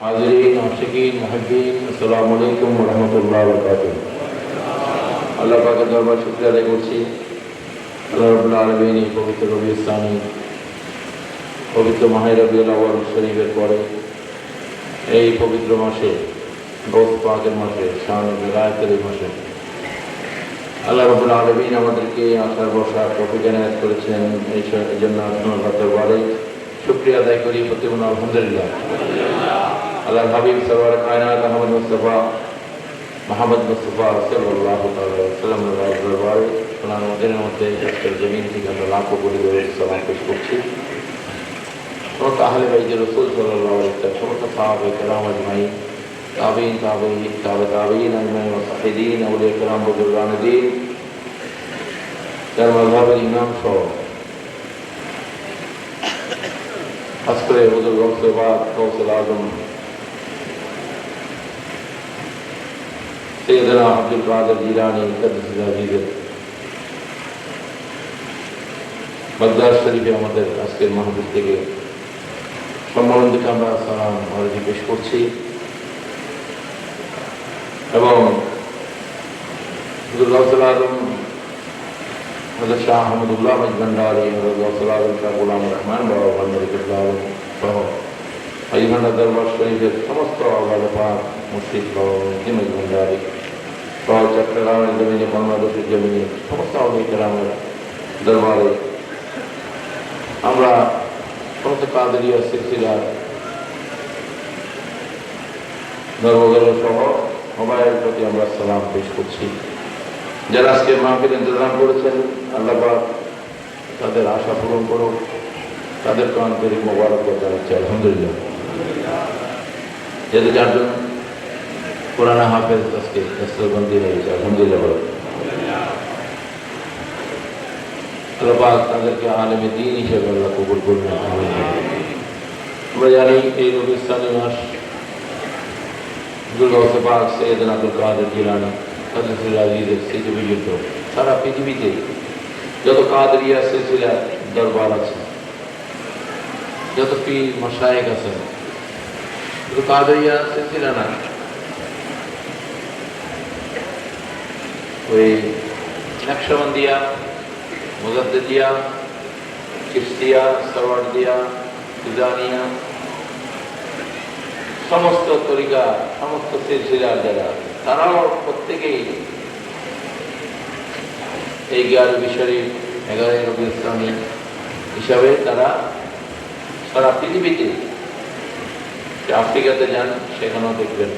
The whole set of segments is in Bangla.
हाज़रीन आशिकीन मुहिब्बीन अस्सलामु अलैकुम व रहमतुल्लाहि व बरकातुहू। আল্লাহ পাকের দরবারে শুকরিয়া আদায় করছি। আল্লাহ রাব্বুল আলামিন এই পবিত্র রবিউল সানি পবিত্র মাহে রবিউল আউয়াল শরীফের পরে এই পবিত্র মাসে গৌস পাকের মাসে শান বিরায়াতের মাসে আল্লাহ রাব্বুল আলামিন আমাদেরকে আসার বসার তৌফিক এনায়েত করেছেন। এই জন্য আপনার দরবারে শুকরিয়া আদায় করি। প্রতিদিন আলহামদুলিল্লাহ। আল্লাহর হাবিব সরওয়ার কায়নাত আহমদ মুস্তাফা মোহাম্মদ মুস্তাফা সাল্লাল্লাহু আলাইহি ওয়াসাল্লাম এর দরবারে আমাদের মধ্যে আজকের জমিন থেকে আমরা লাখো কোটি সালাম পেশ করছি। সমস্ত আহলে বাইত রাসূল সাল্লাল্লাহু আলাইহি ওয়াসাল্লাম, সমস্ত সাহাবায়ে কেরাম আজমাইন, তাবিঈন তাবিঈন আজমাইন ওয়া সাহিদিন আউলিয়া কেরাম বুজুরগান দ্বীন যার মাযহাবের ইমাম সহ আজকে হুজুর গৌসে পাক গৌসুল আযম সৈয়দনা আব্দুল কাদের জিলানী কদ্দাসাল্লাহু আজিজের বাগদাদ শরীফে আমাদের আজকের মাহফিল থেকে সম্মেলন থেকে আমরা সালাম আরজি পেশ করছি এবং হুজুর গৌসুল আযম হযরত শাহ আহমদুল্লাহ মজভান্ডারী, হযরত গৌসুল আযম শাহ গোলাম রহমান বাবা ভান্ডারীকুল্লাহ সহ আইভান্ডার দরবার শরীফের সমস্ত আওলাদ পাক মুর্শিদ মজভান্ডারী সহ চট্টগ্রামের জমিনে, বাংলাদেশের জমিনে সমস্ত আউলিয়া কেরামের দরবারে আমরা সমস্ত কাদেরিয়া সিলসিলার ধর্মগুরু সহ সবাইয়ের প্রতি আমরা সালাম পেশ করছি। যারা আজকে মাহফিল ইন্তজাম করেছেন, আল্লাহ পাক তাদের আশা পূরণ করুন, তাদেরকে আন্তরিক মোবারকবাদ জানাচ্ছি আলহামদুলিল্লাহ। যেহেতু চারজন কোরআন হাফেজ আজকে দস্তবন্দি হয়েছে আলহামদুলিল্লাহ। আল্লাহ পাক তাদেরকে আলেমে দ্বীন হিসেবে আল্লাহ কবুল করুন। আমরা জানি এই রবিউল সানি মাস হুজুর গৌসে পাক সৈয়দনা আব্দুল কাদের জিলানী কদ্দাসাল্লাহু আজিজের স্মৃতি বিজড়িত সারা পৃথিবীতে যত কাদেরিয়া সিলসিলা দরবার আছে, যত পীর মাশায়েখ আছেন, শুধু কাদেরিয়া সিলসিলা না, ওই নকশবন্দিয়া, মুজাদ্দিদিয়া, চিশতিয়া, সরওয়ার্দিয়া, তিজানিয়া, সমস্ত তরিকা, সমস্ত সিলসিলার যারা, তারাও প্রত্যেকেই এই 11 শরীফ 11 রবিউল সানি হিসাবে তারা সারা পৃথিবীতে, আফ্রিকাতে যান সেখানেও দেখবেন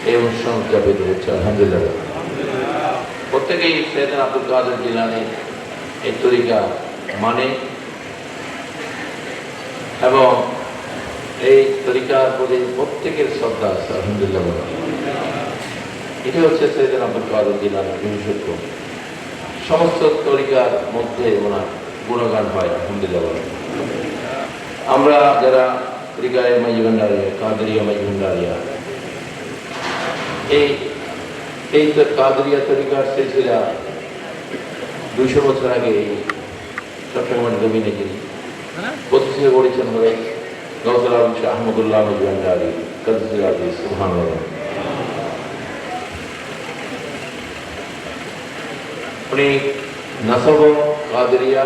এই অনুষ্ঠান উদযাপিত হচ্ছে আলহামদুলিল্লাহ। প্রত্যেকেই সৈয়দনা আব্দুল কাদের জিলানী এই তরিকা মানে এবং এই তরিকার প্রতি প্রত্যেকের শ্রদ্ধা আছে আলহামদুলিল্লাহ। এটা হচ্ছে সৈয়দনা আব্দুল কাদের জিলানীর বিশেষত্ব। সমস্ত তরিকার মধ্যে ওনার গুণগান হয় আলহামদুলিল্লাহ। আমরা যারা তরিকায় মজভান্ডারিয়া, কাদেরিয়া মজভান্ডারিয়া, এই কাদেরিয়া তরিকার সিলসিলা 200 বছর আগে এই চট্টগ্রামের জমিনে যিনি প্রতিষ্ঠিত করেছেন হলেন গৌসুল আযম শাহ আহমদুল্লাহ মজভান্ডারী কদ্দাসাল্লাহু আজিজ সুবহানাল্লাহ। উনি নাসব কাদেরিয়া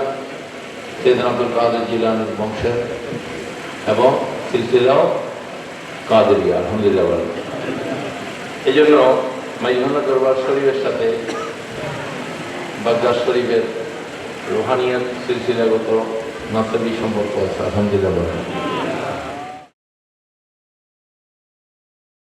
সৈয়দনা আব্দুল কাদের জিলানীর বংশের এবং সিলসিলাও কাদেরিয়া আলহামদুলিল্লাহ। এই জন্য মাইজভান্ডার দরবার শরীফের সাথে বাগদাদ শরীফের রুহানিয়াত সিলসিলাগত নাসবী সম্পর্ক আছে আলহামদুলিল্লাহ।